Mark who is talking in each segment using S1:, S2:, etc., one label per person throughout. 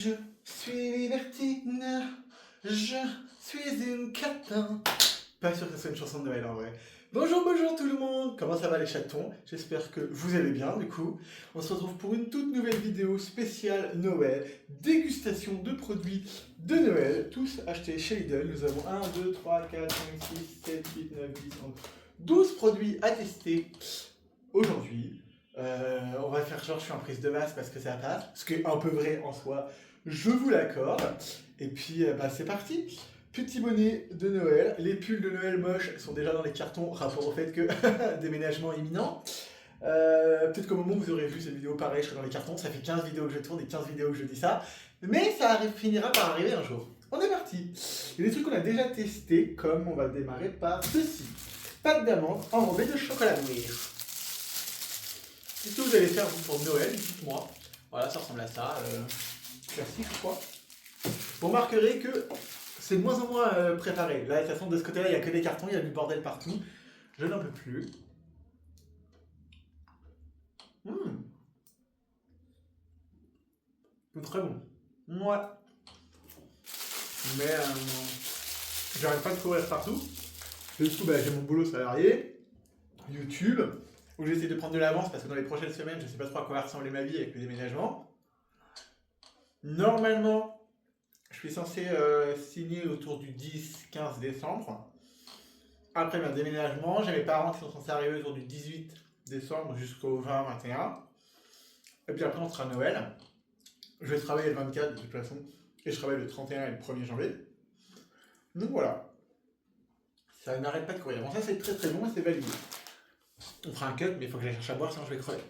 S1: Je suis libertine, je suis une catin. Pas sûr que ce soit une chanson de Noël en vrai. Bonjour, bonjour tout le monde. Comment ça va les chatons? J'espère que vous allez bien du coup. On se retrouve pour une toute nouvelle vidéo spéciale Noël, dégustation de produits de Noël, tous achetés chez Lidl. Nous avons 1, 2, 3, 4, 5, 6, 7, 8, 9, 10, 11, 12 produits à tester aujourd'hui. On va faire genre je suis en prise de masse parce que ça passe, ce qui est un peu vrai en soi, je vous l'accorde. Et puis c'est parti. Petit bonnet de Noël, les pulls de Noël moches sont déjà dans les cartons, rapport au fait que déménagement imminent. Peut-être qu'au moment où vous aurez vu cette vidéo, pareil, je serai dans les cartons, ça fait 15 vidéos que je tourne et 15 vidéos que je dis ça, mais ça finira par arriver un jour. On est parti. Il y a des trucs qu'on a déjà testés, comme on va démarrer par ceci. Pâte d'amande enrobée de chocolat noir. Qu'est-ce que vous allez faire vous pour Noël? Dites-moi. Voilà, ça ressemble à ça. Classique, je crois. Vous remarquerez que c'est de moins en moins préparé. Là, de toute façon, de ce côté-là, il n'y a que des cartons, il y a du bordel partout. Je n'en peux plus. C'est très bon. Moi. Mais j'arrête pas de courir partout. Et du coup, j'ai mon boulot salarié, YouTube, où j'essaie de prendre de l'avance parce que dans les prochaines semaines, je ne sais pas trop à quoi va ressembler ma vie avec le déménagement. Normalement, je suis censé signer autour du 10-15 décembre. Après mon déménagement, j'ai mes parents qui sont censés arriver autour du 18 décembre jusqu'au 20-21. Et puis après, on sera à Noël. Je vais travailler le 24 de toute façon. Et je travaille le 31 et le 1er janvier. Donc voilà. Ça n'arrête pas de courir. Bon, ça c'est très très bon et c'est validé. On fera un cut, mais il faut que j'aille chercher à boire sinon je vais crever.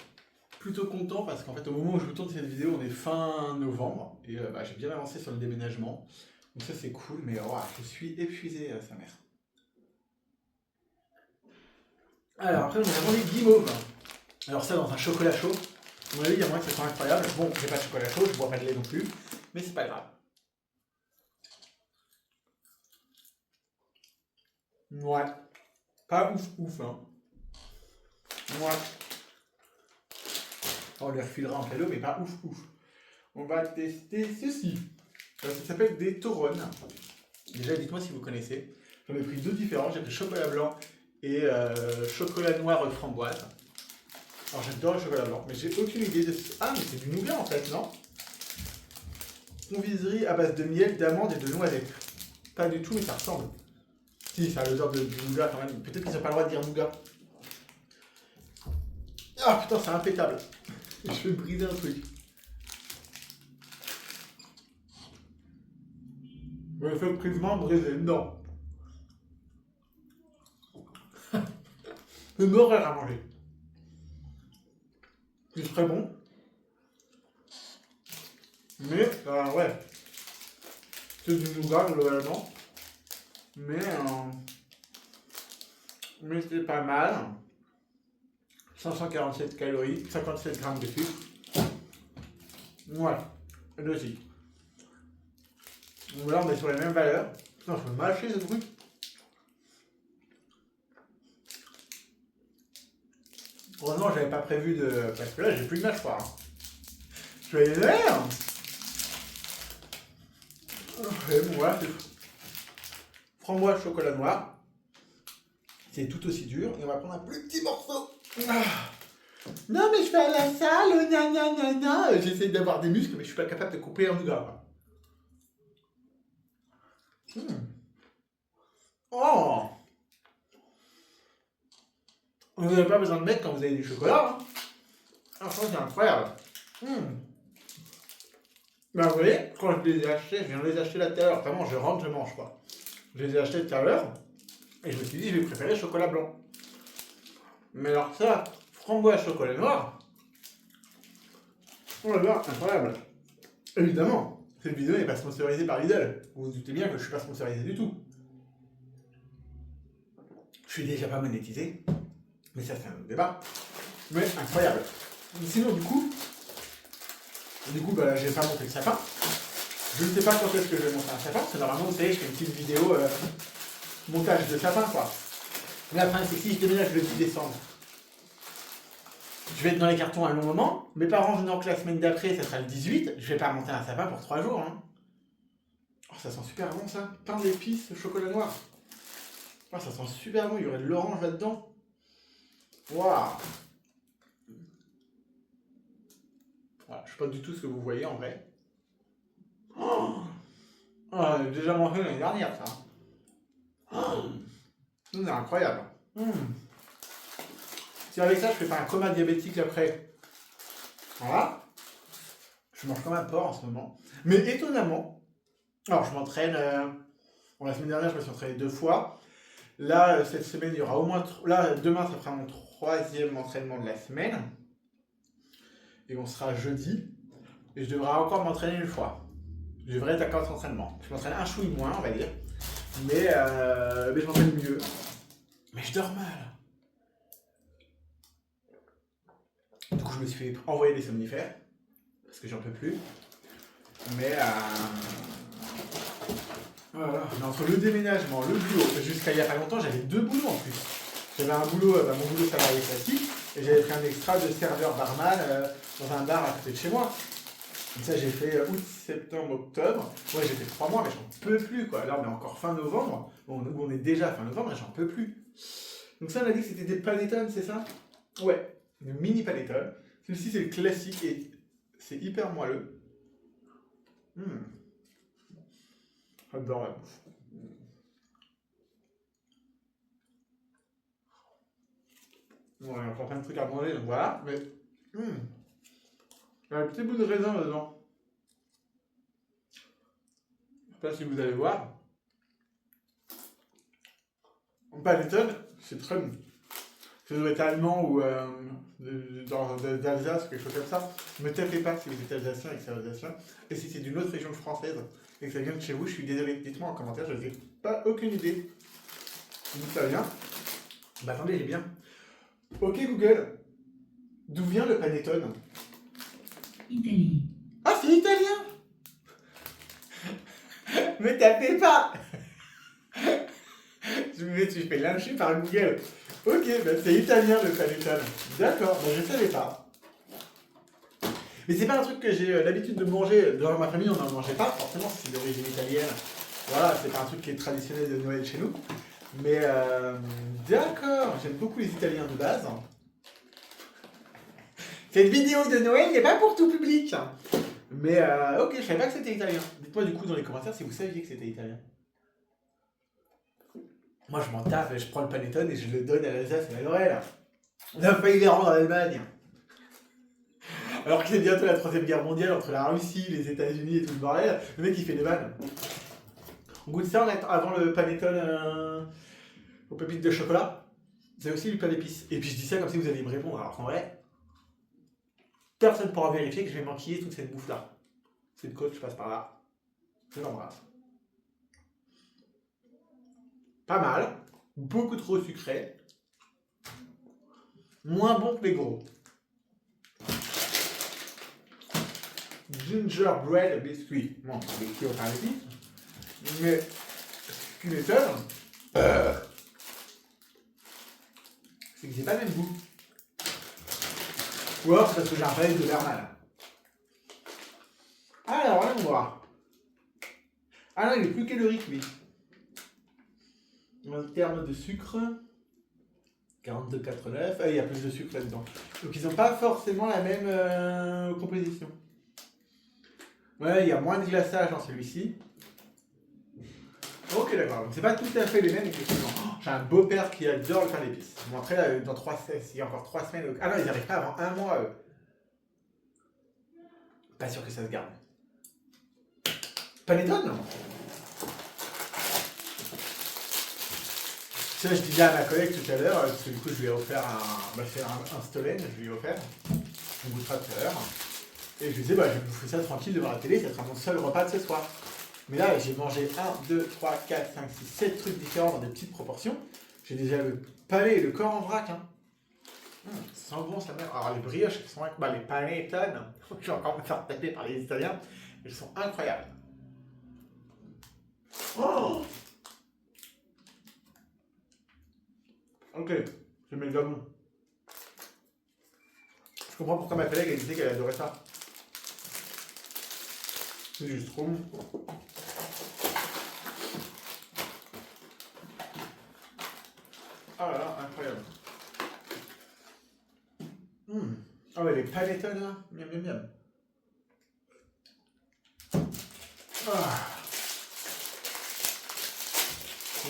S1: Plutôt content parce qu'en fait, au moment où je vous tourne cette vidéo, on est fin novembre. Et j'ai bien avancé sur le déménagement. Donc ça c'est cool, mais je suis épuisé, sa mère. Alors après, on a demandé guimauve. Alors ça dans un chocolat chaud. À mon avis, il y a moyen que ça soit incroyable. Bon, j'ai pas de chocolat chaud, je bois pas de lait non plus. Mais c'est pas grave. Ouais. Pas ouf ouf, hein. Ouais. On les refilera en cadeau, mais pas ouf ouf. On va tester ceci. Ça s'appelle des Tauronnes. Déjà, dites-moi si vous connaissez. J'en ai pris deux différents. J'ai pris chocolat blanc et chocolat noir framboise. Alors j'adore le chocolat blanc, mais j'ai aucune idée de... Ah, mais c'est du nougat en fait, non? Confiserie à base de miel, d'amande et de noisettes. Pas du tout, mais ça ressemble. Si, ça a l'odeur de nougat quand même. Peut-être qu'ils n'ont pas le droit de dire nougat. Ah putain, c'est impeccable. Je vais briser un truc. Mais effectivement, briser, non. C'est une horreur à manger. C'est très bon. Mais, ouais. C'est du nougat globalement. Mais c'est pas mal. 547 calories, 57 grammes de sucre. Ouais, logique. Donc là, on est sur les mêmes valeurs. Putain, je peux mâcher ce truc. Heureusement, j'avais pas prévu de... Parce que là, j'ai plus de mâchoire. Je vais aller là. Et bon, voilà, c'est framboise chocolat noir. C'est tout aussi dur. Et on va prendre un plus petit morceau. Non, mais je vais à la salle, gna. J'essaie d'avoir des muscles, mais je suis pas capable de couper un nougat. Oh! Vous n'avez pas besoin de mettre quand vous avez du chocolat. Hein. Franchement, c'est incroyable. Vous voyez, quand je les ai achetés, je viens de les acheter là tout à l'heure. Vraiment, je rentre, je mange quoi. Je les ai achetés tout à l'heure. Et je me suis dit, je vais préférer chocolat blanc. Mais alors ça, framboise chocolat noir. Oh là là, incroyable. Évidemment, cette vidéo n'est pas sponsorisée par Lidl. Vous vous doutez bien que je ne suis pas sponsorisé du tout. Je suis déjà pas monétisé. Mais ça, c'est un autre débat. Mais incroyable. Sinon, du coup, j'ai pas monté le sapin. Je ne sais pas quand est-ce que je vais monter un sapin. Parce que normalement, vous savez, je fais une petite vidéo montage de sapin, quoi. Mais après, c'est si je déménage le 10 décembre. Je vais être dans les cartons un long moment. Mes parents venant que la semaine d'après, ça sera le 18. Je vais pas monter un sapin pour 3 jours. Hein. Oh, ça sent super bon ça. Pain d'épices, chocolat noir. Oh, ça sent super bon. Il y aurait de l'orange là-dedans. Waouh. Voilà, je sais pas du tout ce que vous voyez en vrai. Oh, j'ai déjà mangé l'année dernière ça. Oh, c'est incroyable. Si avec ça je fais pas un coma diabétique après. Voilà. Je mange comme un porc en ce moment. Mais étonnamment, alors je m'entraîne. Bon, la semaine dernière je me suis entraîné 2 fois. Là, cette semaine, il y aura au moins. Là, demain, ça fera mon 3e entraînement de la semaine. Et on sera jeudi. Et je devrais encore m'entraîner une fois. Je devrais être à 4 entraînements. Je m'entraîne un chouille moins, on va dire. Mais je m'entraîne mieux. Mais je dors mal. Du coup, je me suis fait envoyer des somnifères. Parce que j'en peux plus. Mais voilà. Mais entre le déménagement, le boulot, jusqu'à il n'y a pas longtemps, j'avais 2 boulots en plus. J'avais un boulot, mon boulot salarié classique, et j'avais pris un extra de serveur barman dans un bar à côté de chez moi. Donc ça, j'ai fait août, septembre, octobre. Ouais, j'ai fait 3 mois, mais j'en peux plus, quoi. Là, on est encore fin novembre. Bon, nous, on est déjà fin novembre, et j'en peux plus. Donc ça, on a dit que c'était des panettone, c'est ça? Ouais, une mini panettone. Celui-ci, c'est le classique, et c'est hyper moelleux. J'adore la bouffe. Bon, il y a encore plein de trucs à manger, donc voilà. Mais, il y a un petit bout de raisin dedans. Je sais pas si vous allez voir. En panettone, c'est très bon. Ça doit être allemand ou d'Alsace, quelque chose comme ça. Ne me tapez pas si vous êtes alsacien et que c'est alsacien. Et si c'est d'une autre région française et que ça vient de chez vous, je suis désolé. Dites-moi en commentaire, je n'ai pas aucune idée d'où ça vient. Bah attendez, il est bien. Ok Google, d'où vient le panettone?
S2: Italie.
S1: Ah, c'est italien. Me tapez pas. Je me fais lyncher par Google. Ok, bah c'est italien le panettone. D'accord, bah je savais pas. Mais c'est pas un truc que j'ai l'habitude de manger. Dans ma famille, on n'en mangeait pas, forcément, si c'est d'origine italienne. Voilà, c'est pas un truc qui est traditionnel de Noël chez nous. Mais d'accord, j'aime beaucoup les Italiens de base. Cette vidéo de Noël n'est pas pour tout public. Mais ok, je savais pas que c'était italien. Dites-moi du coup dans les commentaires si vous saviez que c'était italien. Moi je m'en tape, je prends le panettone et je le donne à l'Alsace et à Lorraine. On a failli les rendre à l'Allemagne. Alors que c'est bientôt la 3ème guerre mondiale entre la Russie, les États-Unis et tout le bordel. Le mec il fait des vannes. On goûte ça avant le panettone aux pépites de chocolat. C'est aussi du pain d'épices. Et puis je dis ça comme si vous alliez me répondre. Alors qu'en vrai, personne ne pourra vérifier que je vais m'enquiller toute cette bouffe là. C'est le coach, je passe par là. Je l'embrasse. Pas mal. Beaucoup trop sucré. Moins bon que les gros. Gingerbread biscuit. Bon, biscuit au pain d'épices. Mais ce qui m'étonne, c'est que j'ai pas le même goût. Ou alors c'est parce que j'ai un palais de Vermal. Alors, allons voir. Ah non, il est plus calorique lui. En termes de sucre, 42,89. Ah, il y a plus de sucre là-dedans. Donc ils n'ont pas forcément la même composition. Ouais, il y a moins de glaçage dans celui-ci. Ok, d'accord. Donc c'est pas tout à fait les mêmes, effectivement. Oh, j'ai un beau-père qui adore le pain d'épices. Je vais montrer là, dans 3 semaines, il y a encore 3 semaines. Ah non, ils n'arrivent pas avant 1 mois, eux. Pas sûr que ça se garde. Panettone, non? Ça, je disais à ma collègue tout à l'heure, parce que du coup, je lui ai offert un Stollen, je lui ai offert. On goûtera tout à l'heure. Et je lui disais, bah, je vais bouffer ça tranquille devant la télé, ça sera mon seul repas de ce soir. Mais là, j'ai mangé 1, 2, 3, 4, 5, 6, 7 trucs différents dans des petites proportions. J'ai déjà le palais et le corps en vrac. Hein. Ça sent bon, ça mère. Alors, les brioches, elles sont incroyables. Les panettone, je vais encore me faire taper par les Italiens. Elles sont incroyables. Oh, ok, je mets le gabon. comprends pourquoi ma collègue elle disait qu'elle adorait ça. C'est juste trop bon. Ah là là, incroyable. Ah ouais, les palettes là, miam miam miam. Ah.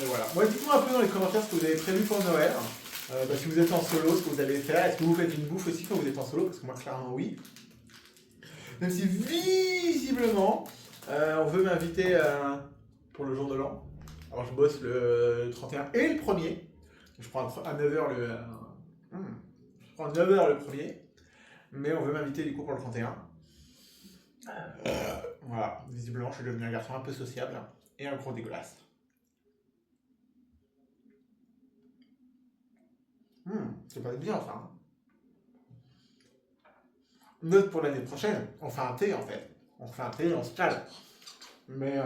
S1: Et voilà. Moi, dites-moi un peu dans les commentaires ce que vous avez prévu pour Noël. Si vous êtes en solo, ce que vous allez faire. Est-ce que vous faites une bouffe aussi quand vous êtes en solo? Parce que moi, clairement, oui. Même si, visiblement, on veut m'inviter pour le jour de l'an. Alors, je bosse le 31 et le 1er. Je prends à 9h je prends 9h le 1er. Mais on veut m'inviter du coup pour le 31. Voilà. Visiblement, je suis devenu un garçon un peu sociable. Et un gros dégueulasse. C'est pas bien ça. Hein. Note pour l'année prochaine, on fait un thé en fait. On fait un thé, on se cale. Mais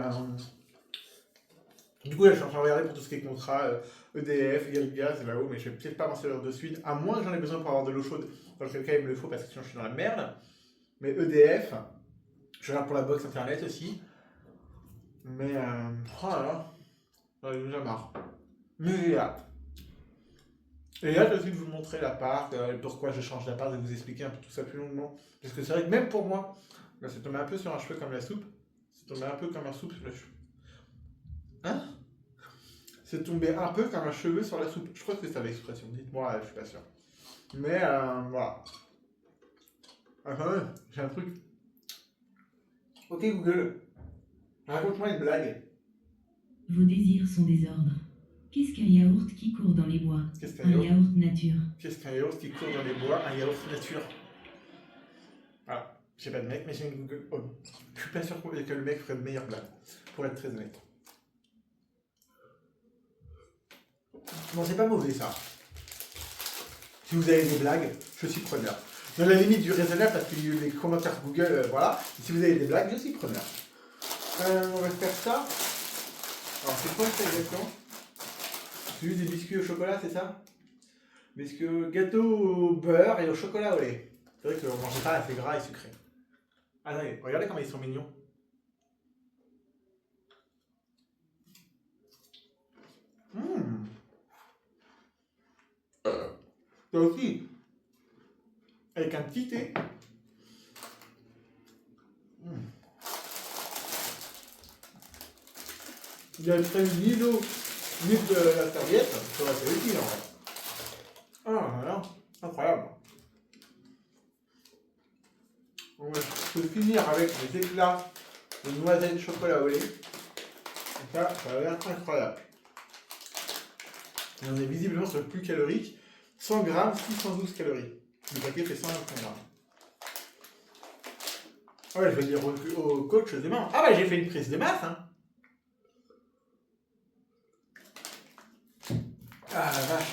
S1: du coup là je suis en train de regarder pour tout ce qui est contrat EDF, gaz, là-haut, mais je vais peut-être pas m'en servir de suite, à moins que j'en ai besoin pour avoir de l'eau chaude, dans quel cas il me le faut parce que sinon je suis dans la merde. Mais EDF, je regarde pour la box internet aussi. Mais oh là là, j'en ai déjà marre. Mais j'ai hâte. Et là, je vais de vous montrer l'appart, pourquoi je change d'appart, et vous expliquer un peu tout ça plus longuement. Parce que c'est vrai que même pour moi, là, c'est tombé un peu sur un cheveu comme la soupe. C'est tombé un peu comme un soupe sur la soupe. Hein? C'est tombé un peu comme un cheveu sur la soupe. Je crois que c'est ça l'expression. Dites-moi, je suis pas sûr. Mais voilà. Ah, quand même, j'ai un truc. Ok Google, raconte-moi une blague.
S2: Vos désirs sont des ordres. Qu'est-ce qu'un yaourt qui court dans les bois?
S1: Qu'est-ce qu'un
S2: Un yaourt nature.
S1: Qu'est-ce qu'un yaourt qui court dans les bois? Un yaourt nature. Voilà. J'ai pas de mec, mais j'ai une Google. Oh. Je suis pas sûr que le mec ferait de meilleures blagues, pour être très honnête. Non, c'est pas mauvais ça. Si vous avez des blagues, je suis preneur. Dans la limite du raisonnable, parce qu'il y a eu les commentaires Google, voilà. Si vous avez des blagues, je suis preneur. On va faire ça. Alors, c'est quoi ça exactement? C'est juste des biscuits au chocolat, c'est ça? Biscuits au gâteau au beurre et au chocolat au lait. C'est vrai qu'on mangeait pas assez gras et sucré. Allez, regardez comment ils sont mignons. Ça aussi, avec un petit thé. Il y a ni l'eau, ni de la serviette, ça aurait été utile en vrai. Ah voilà, incroyable. On va finir avec des éclats de noisettes chocolat au lait. Et ça va être incroyable. Et on est visiblement sur le plus calorique. 100 grammes, 612 calories. Le paquet fait 125 grammes. Ah ouais, je vais dire au coach demain. Ah bah j'ai fait une prise de masse, hein. Ah la vache.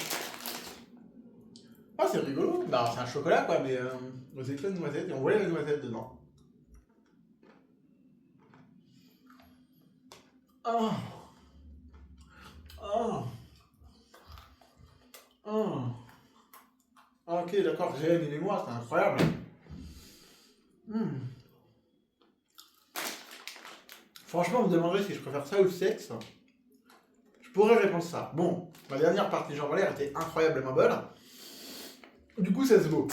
S1: Ah c'est rigolo. Bah c'est un chocolat quoi, mais aux éclats de noisettes, et on voit les noisettes dedans. Oh. Oh. Oh. Ok, d'accord, j'ai une mémoire, c'est incroyable. Franchement, vous me demanderez si je préfère ça ou le sexe. Je pourrais répondre ça. Bon, ma dernière partie jambes en l'air était incroyablement bonne. Du coup, ça se vaut.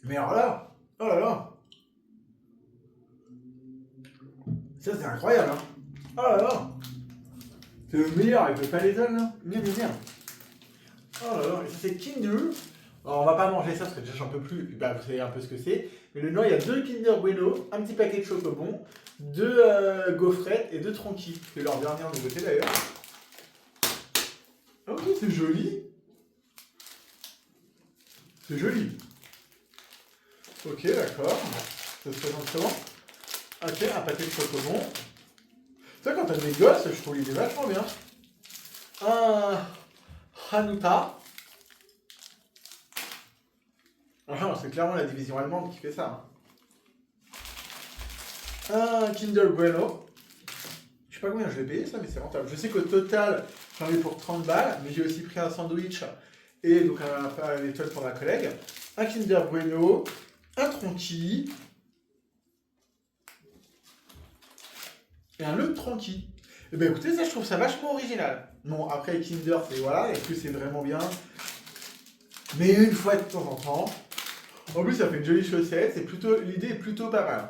S1: Mais alors là, oh là là. Ça, c'est incroyable, hein. Oh là là. C'est le meilleur avec le paletone, là. Miam, miam, miam. Oh là là, et ça c'est Kinder. Alors on va pas manger ça parce que déjà j'en peux plus, et puis bah, vous savez un peu ce que c'est. Mais dedans il y a 2 Kinder Bueno, un petit paquet de chocobons, 2 gaufrettes et 2 tronquis. C'est leur dernière nouveauté d'ailleurs. Ok, c'est joli. C'est joli. Ok, d'accord. Ça se présente comment? Ok, un paquet de chocobons. Ça quand t'as des gosses, je trouve l'idée vachement bien. Un Hanuta. Ah, c'est clairement la division allemande qui fait ça. Hein. Un Kinder Bueno. Je sais pas combien je vais payer ça, mais c'est rentable. Je sais qu'au total, j'en ai pour 30 balles, mais j'ai aussi pris un sandwich et donc un étoile pour ma collègue. un Kinder Bueno, un Tronky et un Le Tronky. Et ben écoutez, ça je trouve ça vachement original. Bon, après les Kinder, c'est voilà, est-ce que c'est vraiment bien? Mais une fois de temps en temps. En plus, ça fait une jolie chaussette, l'idée est plutôt pas mal.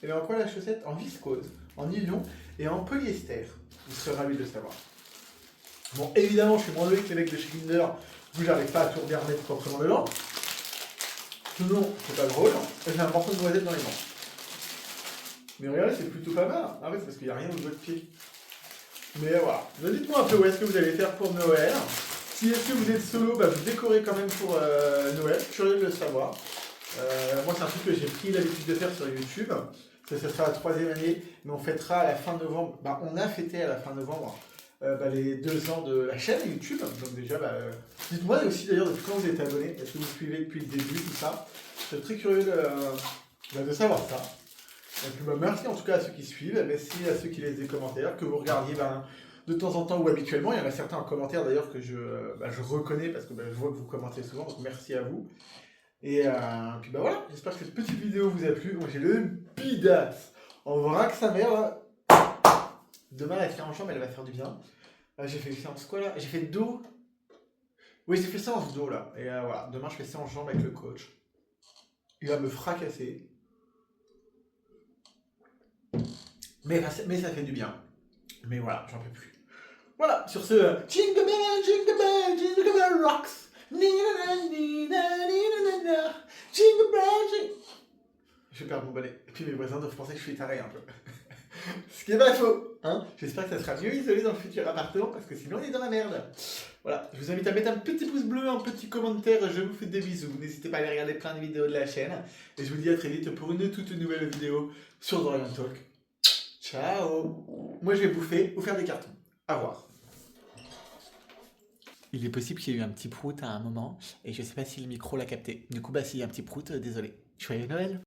S1: Et en quoi la chaussette? En viscose, en nylon et en polyester. Vous serez ravis de le savoir. Bon, évidemment, je suis moins doué que les mecs de chez Kinder, où j'arrive pas à tout bien remettre proprement dedans. Sinon, c'est pas drôle. Et j'ai un morceau de noisette dans les mains. Mais regardez, c'est plutôt pas mal. Ah ouais, c'est parce qu'il n'y a rien au doigt de pied. Mais voilà. Donc, dites-moi un peu où est-ce que vous allez faire pour Noël. Si est-ce que vous êtes solo, bah, vous décorez quand même pour Noël. Curieux de le savoir. Moi, c'est un truc que j'ai pris l'habitude de faire sur YouTube. Ça sera la 3e année, mais on fêtera à la fin novembre. Bah, on a fêté à la fin novembre les 2 ans de la chaîne YouTube. Donc déjà, dites-moi aussi d'ailleurs depuis quand vous êtes abonné. Est-ce que vous suivez depuis le début, tout ça? Je suis très curieux de savoir ça. Et puis, merci en tout cas à ceux qui suivent, merci à ceux qui laissent des commentaires, que vous regardiez de temps en temps ou habituellement. Il y en a certains en commentaire d'ailleurs que je reconnais parce que je vois que vous commentez souvent, donc merci à vous. Et puis voilà, j'espère que cette petite vidéo vous a plu. Moi j'ai le bidasse en vrac sa mère là. Demain la séance en jambe elle va faire du bien. J'ai fait séance quoi là? J'ai fait dos. Oui, j'ai fait séance dos là. Et voilà, demain je fais séance jambes avec le coach. Il va me fracasser. Mais ça fait du bien. Mais voilà, j'en peux plus. Voilà, sur ce Jingle Bell, Jingle Bell, Jingle Bell Rocks. Jingle Bell, je vais perdre mon balai. Et puis mes voisins doivent penser que je suis taré un peu. Ce qui est pas faux, hein. J'espère que ça sera mieux isolé dans le futur appartement parce que sinon on est dans la merde. Voilà, je vous invite à mettre un petit pouce bleu, un petit commentaire, je vous fais des bisous. N'hésitez pas à aller regarder plein de vidéos de la chaîne. Et je vous dis à très vite pour une toute nouvelle vidéo sur Dorian Talk. Ciao. Moi je vais bouffer ou faire des cartons. Au revoir. Il est possible qu'il y ait eu un petit prout à un moment et je sais pas si le micro l'a capté. Du coup, s'il y a un petit prout, désolé. Joyeux Noël!